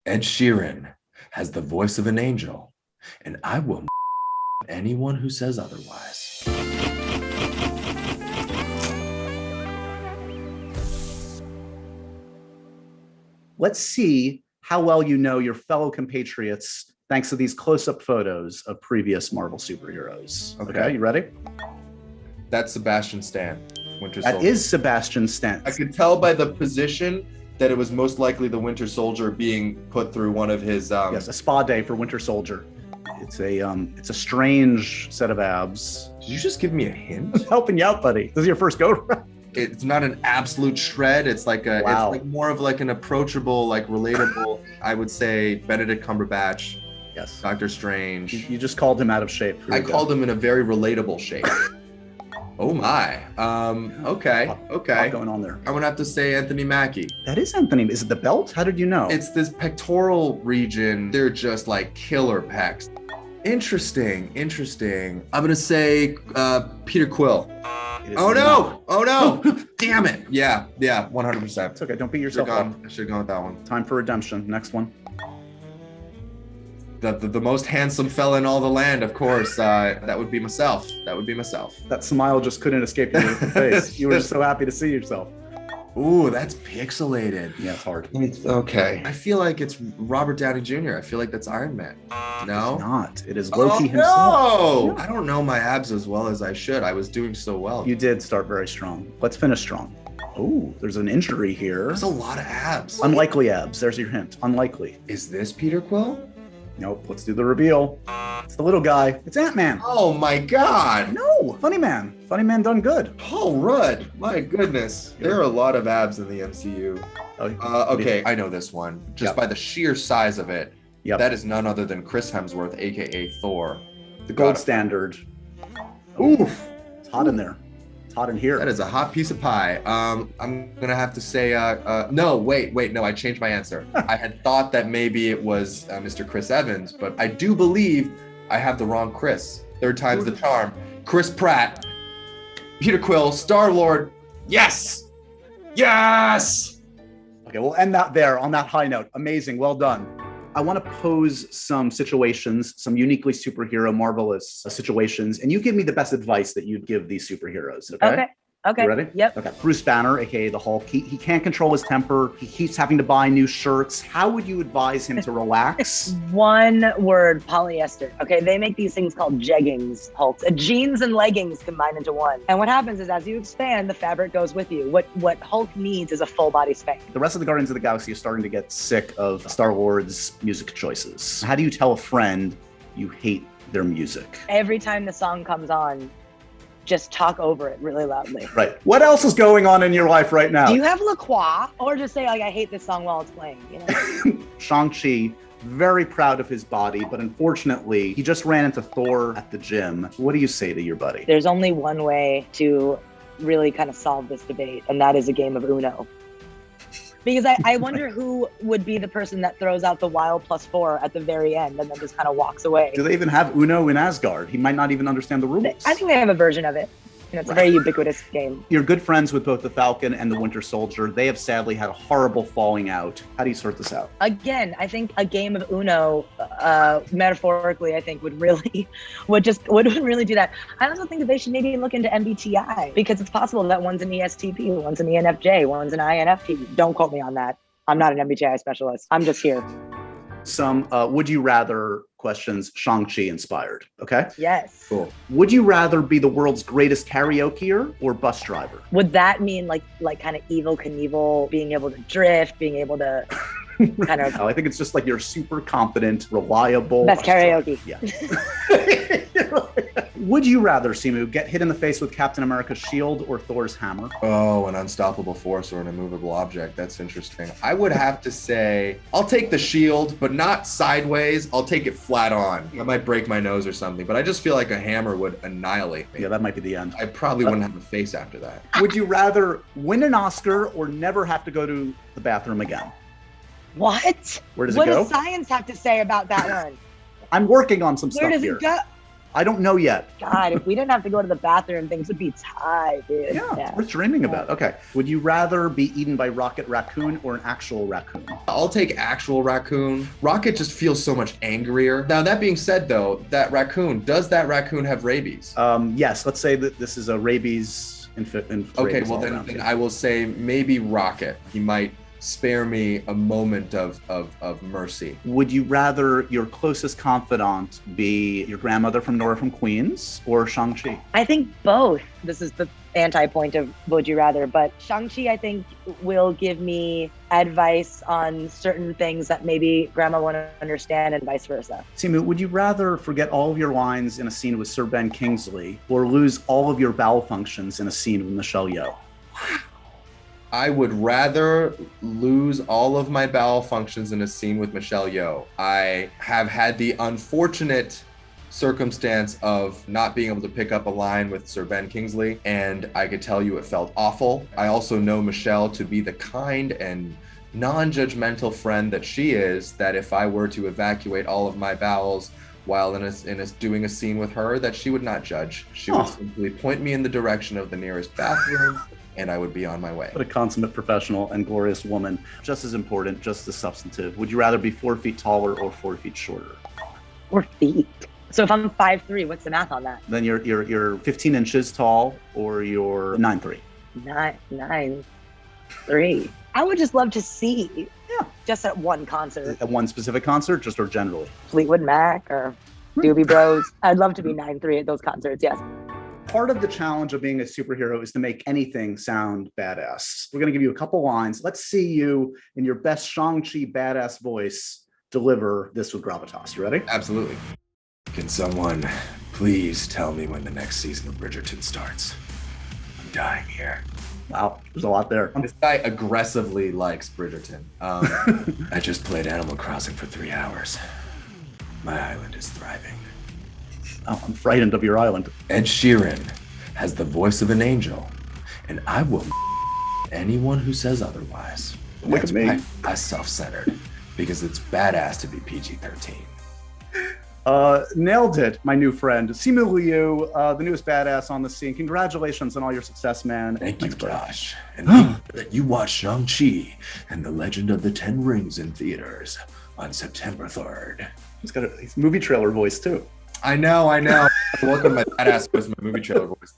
Ed Sheeran has the voice of an angel, and I will anyone who says otherwise. Let's see how well you know your fellow compatriots thanks to these close-up photos of previous Marvel superheroes. Okay, you ready? That's Sebastian Stan, Winter That Soldier. is Sebastian Stan. I could tell by the position that it was most likely the Winter Soldier being put through one of his. Yes, a spa day for Winter Soldier. It's a strange set of abs. Did you just give me a hint? I'm helping you out, buddy. This is your first go. It's not an absolute shred. It's like a. Wow. It's like more of like an approachable, like relatable. I would say Benedict Cumberbatch, Yes. Doctor Strange. You just called him out of shape. Here I we go. called him in a very relatable shape. Oh my. Okay. A lot Okay. going on there. I'm gonna have to say Anthony Mackie. That is Anthony. Is it the belt? How did you know? It's this pectoral region. They're just like killer pecs. Interesting. I'm gonna say Peter Quill. It is Oh not. no! Oh no! Damn it! Yeah, 100%. It's okay. Don't beat I yourself up. should have gone with that one. Time for redemption. Next one. The most handsome fella in all the land, of course. That would be myself. That smile just couldn't escape your face. You were just so happy to see yourself. Ooh, that's pixelated. Yeah, it's hard. Okay. I feel like it's Robert Downey Jr. I feel like that's Iron Man. No? It's not. It is Loki Oh, himself. no! I don't know my abs as well as I should. I was doing so well. You did start very strong. Let's finish strong. Oh, there's an injury here. There's a lot of abs. Unlikely abs. There's your hint. Unlikely. Is this Peter Quill? Nope. Let's do the reveal. It's the little guy. It's Ant-Man. Oh my god! No, Funny Man. Funny Man done good. Paul Rudd. My goodness. There are a lot of abs in the MCU. Okay, I know this one. Just Yep. by the sheer size of it. Yep. That is none other than Chris Hemsworth, aka Thor. The gold God. standard. Oof. It's hot in there. It's hot in here. That is a hot piece of pie. I'm gonna have to say, no, wait, no, I changed my answer. I had thought that maybe it was Mr. Chris Evans, but I do believe I have the wrong Chris. Third time's the charm. Chris Pratt, Peter Quill, Star-Lord. Yes! Yes! Okay, we'll end that there on that high note. Amazing. Well done. I want to pose some situations, some uniquely superhero, marvelous situations, and you give me the best advice that you'd give these superheroes. Okay. Okay. You ready? Yep. Okay. Bruce Banner, aka the Hulk, he can't control his temper. He keeps having to buy new shirts. How would you advise him to relax? One word, polyester. Okay, they make these things called jeggings, Hulk. Jeans and leggings combined into one. And what happens is as you expand, the fabric goes with you. What Hulk needs is a full body spank. The rest of the Guardians of the Galaxy is starting to get sick of Star Wars music choices. How do you tell a friend you hate their music? Every time the song comes on, just talk over it really loudly. Right. What else is going on in your life right now? Do you have La Croix? Or just say, like, I hate this song while it's playing, you know? Shang-Chi, very proud of his body, but unfortunately, he just ran into Thor at the gym. What do you say to your buddy? There's only one way to really kind of solve this debate, and that is a game of Uno. Because I wonder who would be the person that throws out the wild +4 at the very end and then just kind of walks away. Do they even have Uno in Asgard? He might not even understand the rules. I think they have a version of it. You know, it's a very ubiquitous game. You're good friends with both the Falcon and the Winter Soldier. They have sadly had a horrible falling out. How do you sort this out? Again, I think a game of Uno, metaphorically, I think would really really do that. I also think that they should maybe look into MBTI because it's possible that one's an ESTP, one's an ENFJ, one's an INFP. Don't quote me on that. I'm not an MBTI specialist. I'm just here. Some would you rather questions, Shang-Chi inspired. Okay? Yes. Cool. Would you rather be the world's greatest karaokeer or bus driver? Would that mean like kind of Evel Knievel, being able to drift, being able to kind of... No, I think it's just like you're super confident, reliable. Best karaoke. Yeah. Would you rather, Simu, get hit in the face with Captain America's shield or Thor's hammer? Oh, an unstoppable force or an immovable object. That's interesting. I would have to say, I'll take the shield, but not sideways. I'll take it flat on. I might break my nose or something, but I just feel like a hammer would annihilate me. Yeah, that might be the end. I probably wouldn't have a face after that. Would you rather win an Oscar or never have to go to the bathroom again? What? Where does What it go? does science have to say about that one? I'm working on some Where stuff does here. it go? I don't know yet. God, if we didn't have to go to the bathroom, things would be tight, dude. Yeah, worth dreaming about. Okay. Would you rather be eaten by Rocket Raccoon or an actual raccoon? I'll take actual raccoon. Rocket just feels so much angrier. Now, that being said, though, does that raccoon have rabies? Yes, let's say that this is a rabies Okay, well, then I will say maybe Rocket. He might spare me a moment of mercy. Would you rather your closest confidant be your grandmother from Nora from Queens or Shang-Chi? I think both. This is the anti-point of would you rather, but Shang-Chi, I think, will give me advice on certain things that maybe grandma won't understand and vice versa. Simu, would you rather forget all of your lines in a scene with Sir Ben Kingsley or lose all of your bowel functions in a scene with Michelle Yeoh? I would rather lose all of my bowel functions in a scene with Michelle Yeoh. I have had the unfortunate circumstance of not being able to pick up a line with Sir Ben Kingsley, and I could tell you it felt awful. I also know Michelle to be the kind and non-judgmental friend that she is, that if I were to evacuate all of my bowels while doing a scene with her, that she would not judge. She would simply point me in the direction of the nearest bathroom, and I would be on my way. What a consummate professional and glorious woman. Just as important, just as substantive. Would you rather be 4 feet taller or 4 feet shorter? 4 feet. So if I'm 5'3", what's the math on that? Then you're 15 inches tall or you're 9'3". 9'3". I would just love to see. Yeah. Just at one concert. At one specific concert, just or generally? Fleetwood Mac or Doobie Bros. I'd love to be 9'3" at those concerts, yes. Part of the challenge of being a superhero is to make anything sound badass. We're going to give you a couple lines. Let's see you in your best Shang-Chi badass voice deliver this with gravitas. You ready? Absolutely. Can someone please tell me when the next season of Bridgerton starts? I'm dying here. Wow, there's a lot there. This guy aggressively likes Bridgerton. I just played Animal Crossing for 3 hours. My island is thriving. Oh, I'm frightened of your island. Ed Sheeran has the voice of an angel, and I will anyone who says otherwise. Look at me. Why I'm self-centered, because it's badass to be PG-13. Nailed it, my new friend. Simu Liu, the newest badass on the scene. Congratulations on all your success, man. Thank you, Josh. And remember that you watch Shang-Chi and the Legend of the Ten Rings in theaters on September 3rd. He's got a movie trailer voice, too. I know. Welcome to my badass voice, my movie trailer voice.